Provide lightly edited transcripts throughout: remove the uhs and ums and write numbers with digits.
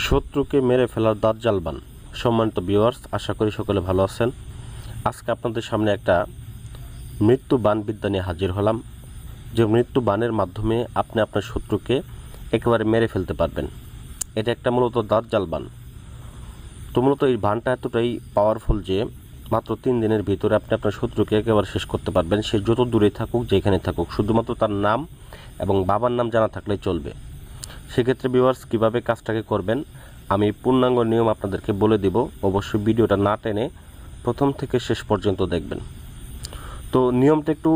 শত্রুকে মেরে ফেলার দাজ্জাল বান। সম্মানিত ভিউয়ার্স, আশা করি সকলে ভালো আছেন। আজকে আপনাদের সামনে একটা মৃত্যু বান বিদ্যা নিয়ে হাজির হলাম, যে মৃত্যু বানের মাধ্যমে আপনি আপনার শত্রুকে একেবারে মেরে ফেলতে পারবেন। এটা একটা মূলত দাজ্জাল বান। তো মূলত এই বানটা এতটাই পাওয়ারফুল যে মাত্র 3 দিনের ভিতরে আপনি আপনার শত্রুকে একেবারে শেষ করতে পারবেন। সে যত দূরে থাকুক, যেখানে থাকুক, শুধুমাত্র তার নাম এবং বাবার নাম জানা থাকলেই চলবে। সেক্ষেত্রে ভিউয়ার্স, কীভাবে কাজটাকে করবেন আমি পূর্ণাঙ্গ নিয়ম আপনাদেরকে বলে দিব। অবশ্যই ভিডিওটা না টেনে প্রথম থেকে শেষ পর্যন্ত দেখবেন। তো নিয়মটা একটু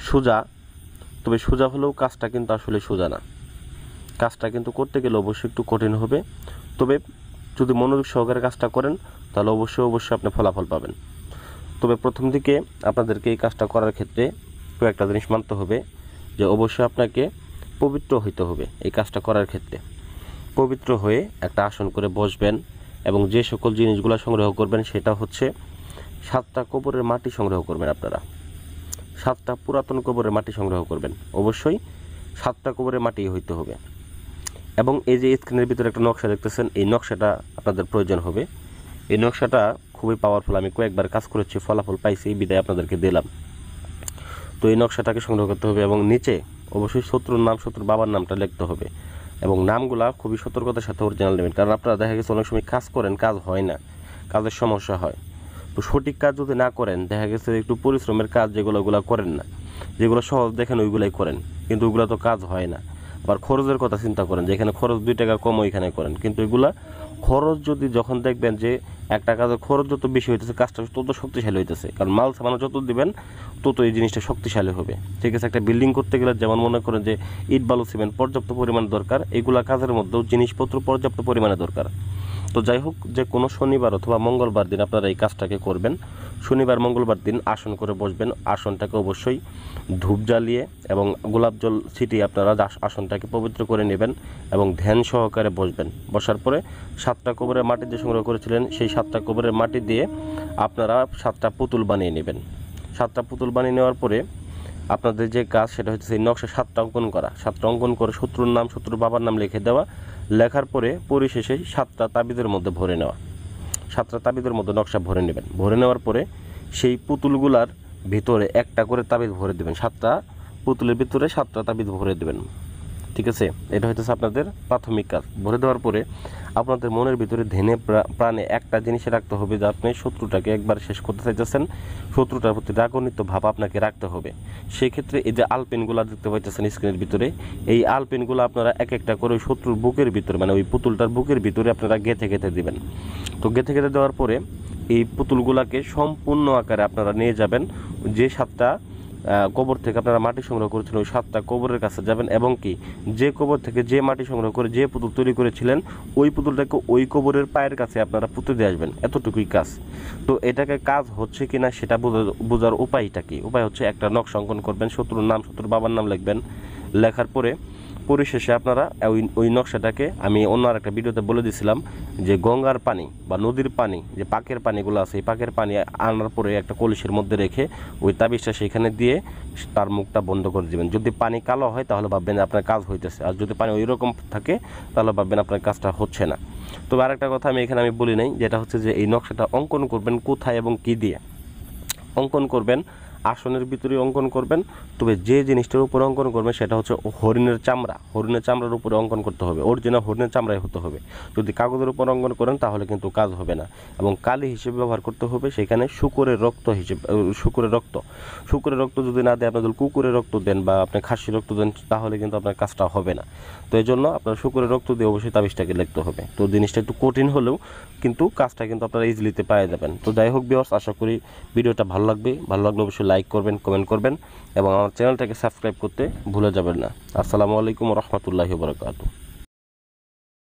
সোজা, তবে সোজা হলেও কাজটা কিন্তু আসলে সোজা না। কাজটা কিন্তু করতে গেলে অবশ্যই একটু কঠিন হবে, তবে যদি মনোযোগ সহকারে কাজটা করেন তাহলে অবশ্যই আপনি ফলাফল পাবেন। তবে প্রথম দিকে আপনাদেরকে এই কাজটা করার ক্ষেত্রে কয়েকটা জিনিস মানতে হবে, যে অবশ্যই আপনাকে পবিত্র হইতে হবে। এই কাজটা করার ক্ষেত্রে পবিত্র হয়ে একটা আসন করে বসবেন এবং যে সকল জিনিসগুলো সংগ্রহ করবেন সেটা হচ্ছে 7টা কবরের মাটি সংগ্রহ করবেন। আপনারা 7টা পুরাতন কবরের মাটি সংগ্রহ করবেন। অবশ্যই 7টা কবরের মাটি হইতে হবে। এবং এই যে স্ক্রিনের ভিতরে একটা নকশা দেখতেছেন, এই নকশাটা আপনাদের প্রয়োজন হবে। এই নকশাটা খুবই পাওয়ারফুল, আমি কয়েকবার কাজ করেছি, ফলাফল পাইছি, বিদায় আপনাদেরকে দিলাম। তো এই নকশাটাকে সংগ্রহ করতে হবে এবং নিচে অবশ্যই শত্রুর নাম, শত্রুর বাবার নামটা লিখতে হবে এবং নামগুলা খুবই সতর্কতার সাথে অরিজিনাল নেবেন। কারণ আপনারা দেখা গেছে অনেক সময় কাজ করেন, কাজ হয় না, কাজের সমস্যা হয়। তো সঠিক কাজ যদি না করেন, দেখা গেছে একটু পরিশ্রমের কাজ যেগুলো করেন না, যেগুলো সহজ দেখেন ওইগুলাই করেন, কিন্তু ওইগুলো তো কাজ হয় না। আবার খরচের কথা চিন্তা করেন, যেখানে খরচ 2 টাকা কম ওইখানে করেন, কিন্তু এগুলা খরচ যদি যখন দেখবেন যে একটা কাজের খরচ যত বেশি হইতেছে, কাজটা তত শক্তিশালী হইতেছে। কারণ মাল সামানো যত দিবেন তত এই জিনিসটা শক্তিশালী হবে। ঠিক আছে, একটা বিল্ডিং করতে গেলে যেমন মনে করেন যে ইট বালু সিমেন্ট পর্যাপ্ত পরিমাণে দরকার, এগুলা কাজের মধ্যেও জিনিসপত্র পর্যাপ্ত পরিমাণে দরকার। তো যাই হোক, যে কোনো শনিবার অথবা মঙ্গলবার দিন আপনারা এই কাজটাকে করবেন। শনিবার মঙ্গলবার দিন আসন করে বসবেন। আসনটাকে অবশ্যই ধূপ জ্বালিয়ে এবং গোলাপ জল ছিটিয়ে আপনারা আসনটাকে পবিত্র করে নেবেন এবং ধ্যান সহকারে বসবেন। বসার পরে 7টা কবরের মাটি যে সংগ্রহ করেছিলেন, সেই 7টা কবরের মাটি দিয়ে আপনারা 7টা পুতুল বানিয়ে নেবেন। 7টা পুতুল বানিয়ে নেওয়ার পরে আপনাদের যে কাজ সেটা হচ্ছে এই নকশা 7টা অঙ্কন করা। 7টা অঙ্কন করে শত্রুর নাম, শত্রুর বাবার নাম লিখে দেওয়া। লেখার পরে পরিশেষে 7টা তাবিজের মধ্যে ভরে নেওয়া। 7টা তাবিজের মধ্যে নকশা ভরে নেবেন। ভরে নেওয়ার পরে সেই পুতুলগুলার ভিতরে একটা করে তাবিজ ভরে দেবেন। 7টা পুতুলের ভিতরে 7টা তাবিজ ভরে দেবেন। ঠিক আছে, এটা হচ্ছে আপনাদের প্রাথমিক কাজ। ভরে দেওয়ার পরে আপনাদের মনের ভিতরে ধ্যানে প্রাণে একটা জিনিসে রাখতে হবে, যে আপনি শত্রুটাকে একবার শেষ করতে চাইতেছেন, শত্রুটার প্রতি রাগান্বিত ভাব আপনাকে রাখতে হবে। সেই ক্ষেত্রে এই যে আলপেনগুলো দেখতে পাইতেছেন স্ক্রিনের ভিতরে, এই আলপেনগুলো আপনারা এক একটা করে ওই শত্রুর বুকের ভিতরে, মানে ওই পুতুলটার বুকের ভিতরে আপনারা গেঁথে দিবেন। তো গেঁথে দেওয়ার পরে এই পুতুলগুলাকে সম্পূর্ণ আকারে আপনারা নিয়ে যাবেন যে 7টা কবর থেকে আপনারা মাটি সংগ্রহ করেছিলেন, ওই 7টা কবরের কাছে যাবেন এবং কি যে কবর থেকে যে মাটি সংগ্রহ করে যে পুতুল তৈরি করেছিলেন, ওই পুতুলটাকে ওই কবরের পায়ের কাছে আপনারা পুঁতে দিয়ে আসবেন। এতটুকুই কাজ। তো এটাকে কাজ হচ্ছে কি না সেটা বোঝার উপায়টা কি? উপায় হচ্ছে একটা নকশা অঙ্কন করবেন, শত্রুর নাম, শত্রুর বাবার নাম লিখবেন। লেখার পরে পরিশেষে আপনারা ওই নকশাটাকে, আমি অন্য আর একটা ভিডিওতে বলে দিয়েছিলাম যে গঙ্গার পানি বা নদীর পানি, যে পাকের পানিগুলো আছে, এই পাকের পানি আনার পরে একটা কলসির মধ্যে রেখে ওই তাবিজটা সেখানে দিয়ে তার মুখটা বন্ধ করে দেবেন। যদি পানি কালো হয় তাহলে ভাববেন আপনার কাজ হইতেছে, আর যদি পানি ওই রকম থাকে তাহলে ভাববেন আপনার কাজটা হচ্ছে না। তবে আরেকটা কথা আমি বলি নাই, যেটা হচ্ছে যে এই নকশাটা অঙ্কন করবেন কোথায় এবং কি দিয়ে অঙ্কন করবেন। আসনের ভিতরে অঙ্কন করবেন, তবে যে জিনিসটার উপরে অঙ্কন করবেন সেটা হচ্ছে হরিণের চামড়া। হরিণের চামড়ার উপরে অঙ্কন করতে হবে, অরিজিনাল হরিণের চামড়াই হতে হবে। যদি কাগজের উপর অঙ্কন করেন তাহলে কিন্তু কাজ হবে না। এবং কালি হিসেবে ব্যবহার করতে হবে সেখানে শুকরের রক্ত হিসেবে, শুকরের রক্ত যদি না দেয়, আপনার কুকুরের রক্ত দেন বা আপনি খাসির রক্ত দেন, তাহলে কিন্তু আপনার কাজটা হবে না। তো এই জন্য আপনার শুকরের রক্ত দিয়ে অবশ্যই তাবিজটাকে লিখতে হবে। তো জিনিসটা একটু কঠিন হলেও কিন্তু কাজটা কিন্তু আপনারা ইজিলিতে পেয়ে যাবেন। তো যাই হোক ভিউয়ার্স, আশা করি ভিডিওটা ভালো লাগবে। ভালো লাগলে অবশ্যই লাইক করবেন, কমেন্ট করবেন এবং আমার চ্যানেলটাকে সাবস্ক্রাইব করতে ভুলে যাবেন না। আসসালামু আলাইকুম ওয়া রাহমাতুল্লাহি ওয়া বারাকাতুহু।